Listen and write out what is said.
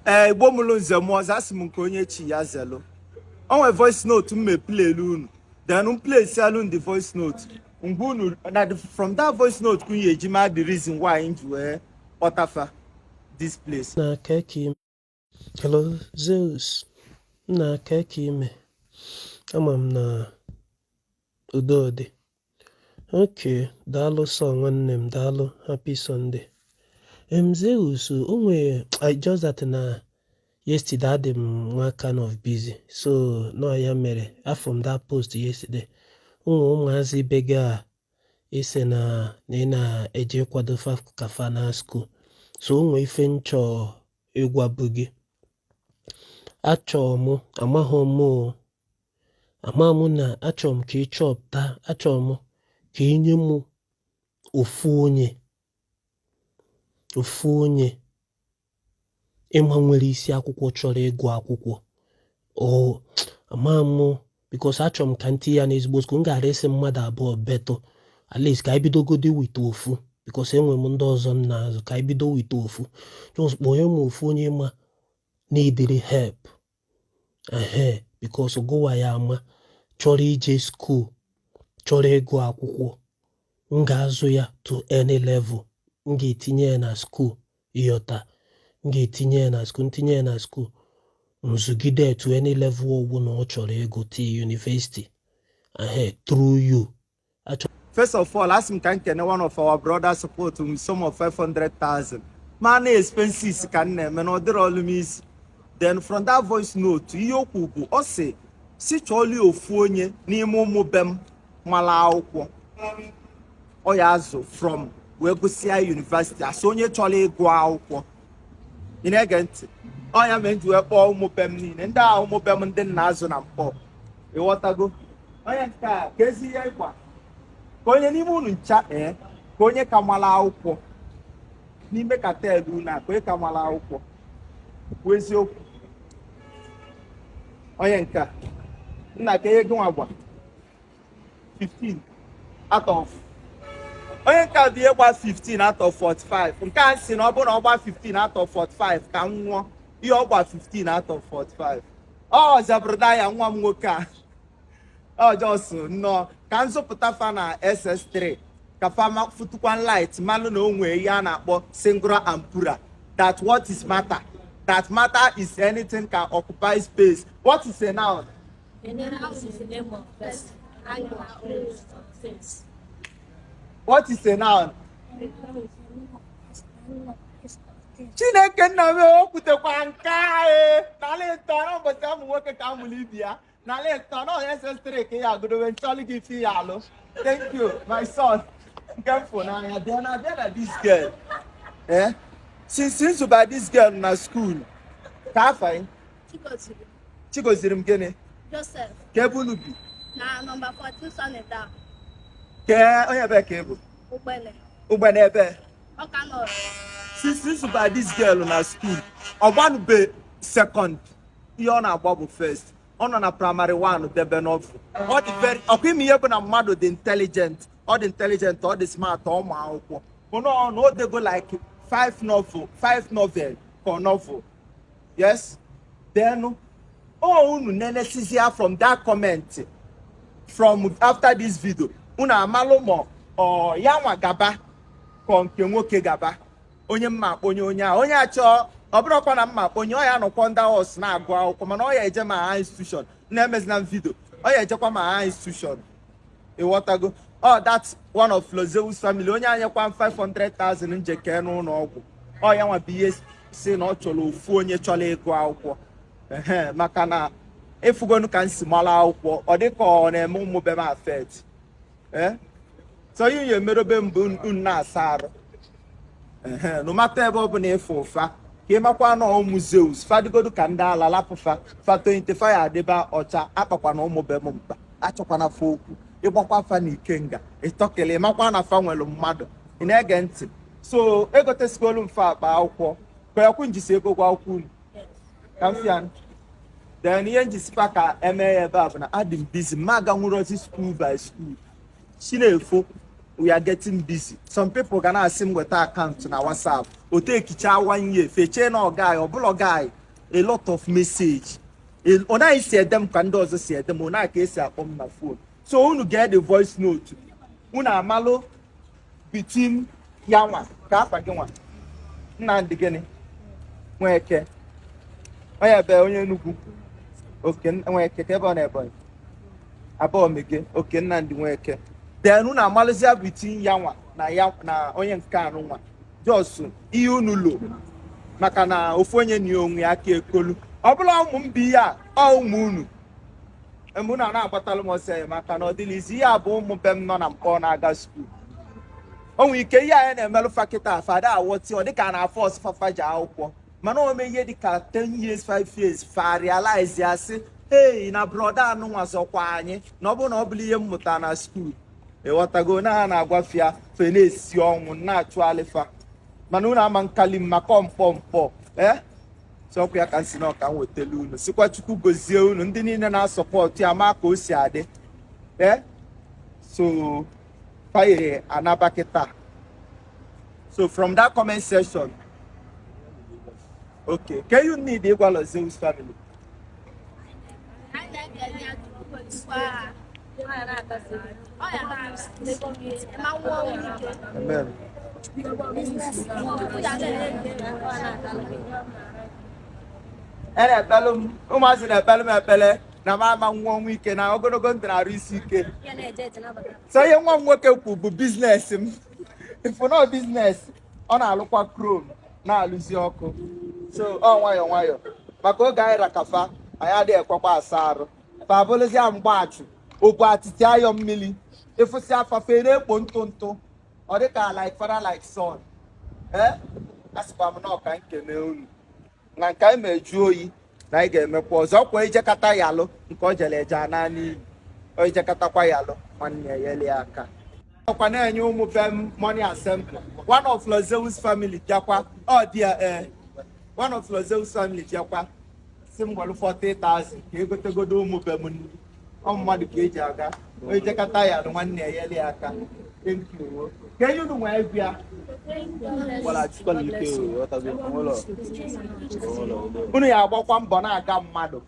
Igbo mụlụ nze mụọ zasị m nke onye chi ya zelo. Onwe voice note me play unu. Then play salon the voice note. From that voice note kunye jima the reason why into Otafa this place. Na keki. Hello Zeus. Na keki me. Amam na udode. Okay, dalo song nwanne m dalo happy Sunday. Zeus I just that na yesterday I had one kind of busy. So no I am mere from that post yesterday. Mazi bega ise na eje kwado fa kafa na school. So onwe ife ncho egwa bugi. Achọ mụ amahụ na achọ m ka ị chọpụta achọ m ka inye m ofu onye ịma nwere isi akwụkwọ chọrọ ịgụ akwụkwọ amamụ because achọ m ka ntị ya n'ezigbo school m gara esi mmadụ abụọ beto at least ka ibidogodi wit ofu because enwe m ndị ọzọ m na-azụ ka ibido wit ofu just kpọnye m ofu onye ma neediri help because gụwa ya ama chọrọ ije school chọrọ ịgụ akwụkwọ m ga-azụ ya to any level m ga-etinye ya na school ịghọta m ga-etinye ya na school ntinye ya na school nzugide to any level ọgwụ na ọ chọrọ ịgụ till university through you. First of all, ask me can one of our brothers support with some of 500,000. Man expenses can name and other all miss. Then from that voice note, you could also si choli ofonye ni mobem malauko. Oyazo from Wegosia University. Asonye choli guauko. In agent, I am into a ball mobem and down mobem and then Nazon and pop. You want to go? I am car, Casey. Konye ni munu ncha konye kamala akwụkwọ n'ime katelu na konye kamala akwụkwọ wezi okwu onye nka nna ka ego agba 15 out of onye nka dị egba 15 out of 45 nke a si na ọ bụrụ na ọgba 15 out of 45 ka m nwụọ ihe ọgba 15 out of 45 ọ zabrada ya nwa m nwoke a just no ka nzọpụta fa na SS3 ka fama futukwan light malụ na onwe ya na-akpọ singular and plural that what is matter that matter is anything can occupy space. What is a noun? A noun is the name of person. What is a noun? Chineke nna m okwutekwa nka n'ala ịtọ ụbọchị ụmụ nwoke ka m mụrụ ibi ya. Now let's turn on SS3 ke ya go eventually give you yalo. Thank you, my son. Careful now. Then this girl. Since you buy this girl na school. Ka fine. Chigozirim gene. Joseph. Ke bulubi. Na number 14 son da. Ke onye be ke bu? Ugbene ebe. Okano. Since you buy this girl na school. Ogbanu be second. You na agba first. On a primary one, the benefit. All the very mado the intelligent, or the intelligent, or the smart, or my no, they go like 5 novel for novel. Yes? Then necessary from that comment from after this video. Una malomo or yama gaba kon kenwoke gaba. Onye mma onye acho ọbụrụkwa na mma onye ọya nọkwa ndị ọs na-agụ akwụkwọ mana ọya eje ma ha institution na-emezi na vidio ọya ejekwa ma ha institution ịghọtago that's one of Zeus family onye anyekwa 500,000 njeke n'ụlọ ọgwụ ọya nwa bụ ihe si na ọ chọrọ ofu onye chọrọ ịgụ akwụkwọ maka na ịfụgonu ka nsi mara akwụkwọ ọ dịka ọ na-eme ụmụbe m afet so ihe emerobe mbụ unu na-asa arụ no matter ebe ọ bụ na ịfụ ụfa ka ịmakwa na ụmụ Zeus fadigodu ka ndị ala lapụfa fa 25 ya adịba ọcha akpakwa na ụmụ be m mkpa achọkwana fa okwu ịgbakwa fa na ikenga ịtọkele ịmakwa na fa nwere mmadụ ị na-ege ntị so egotesigolu mfe akpa akwụkwọ ka yakwu njisi ego gwa akwụkwọ unu ka m fịa then ihe njisipa ka eme ya ebe a bụ na adị m busy ma ga nwụrụ ozi school by school chi na-efo we are getting busy. Some people gonna ask him with our account na WhatsApp. O take 1 year. Feche no guy or blow guy. A lot of message. Ona I see them can do also see them. Ona case on my phone. So when you get the voice note, una malo between yawa. Ka pagenwa. Na ndigene. Nweke. Oya be onye Enugu. Okay, nweke ke ba na ebe. Aba omege. Okay, na ndi nweke. Then una Malaysia between yanwa na onye nke anụ nwa just ihe unu lo maka na ofu onye ni onwe aka ekolu ọ bụla ụmụ m bi ya ụmụ unu mụ na-agbatalụ m ọsọ maka na ọdịlizi ihe bụ ụmụ be m nọ na mkpọ na-aga skuul onwe ike ihe anyị na-emelụ fakịta fada awọti ọ dịka na afọ ọsịfafa ji akwụkwọ mana ome ihe dịka 10 years 5 years fa realize ya sị hey na broda anụ nwa zọkwa anyị na ọ bụ na ọ bụla ihe mmụta na skuul ewatago na na-agwafia fe na-esi ọnwụ na-achụ alifa mana unu ama nkali maka mkpọ sọkwa ya ka nsi na ọka nwetelu unu sikwa Chukwu gozie unu ndị niile na-asọpọtụ ya ma ka o si adị so fire anabakita. So from that comment section, okay, can you need Igbo Zeus family? Amen. Ene belum, umazi na belum epele na mama nwa ike na ogologo ndụ na arụ isi ike. So ihe nwa nwoke kwu bụ business m. If no business, ọ na-alụkwa chrome na-alụzi ọkụ. So ọ nwayọ maka oge anyị rakafa anyị adịghị ekwekwa asa arụ. Fa abụlụzia mgbachụ obu atịtị ayọ mmiri efusi afafe na-ekpo ntụ ọ dịka like father like son. Asịkwa m na ọka nkene unu na nke anyị meju oyi na anyị ga-emekwa ọzọ ọkwa ijekata yalụ nke ọ jere eje ana n'iyi ọ ijekatakwa yalụ nwanne ya yeli aka ọkwa na-enye ụmụ be money assembly. One of Zeus family bịakwa ọ dị one of Zeus family bịakwa si m gwalụ 40,000 ka egotegodo ụmụ be m nri ọ mmadụ ka eji aga o ijekata yalụ nwanne ya yeli aka. Thank you. Can you do my idea? Unu ya agbakwa mbọ na-aga mmadụ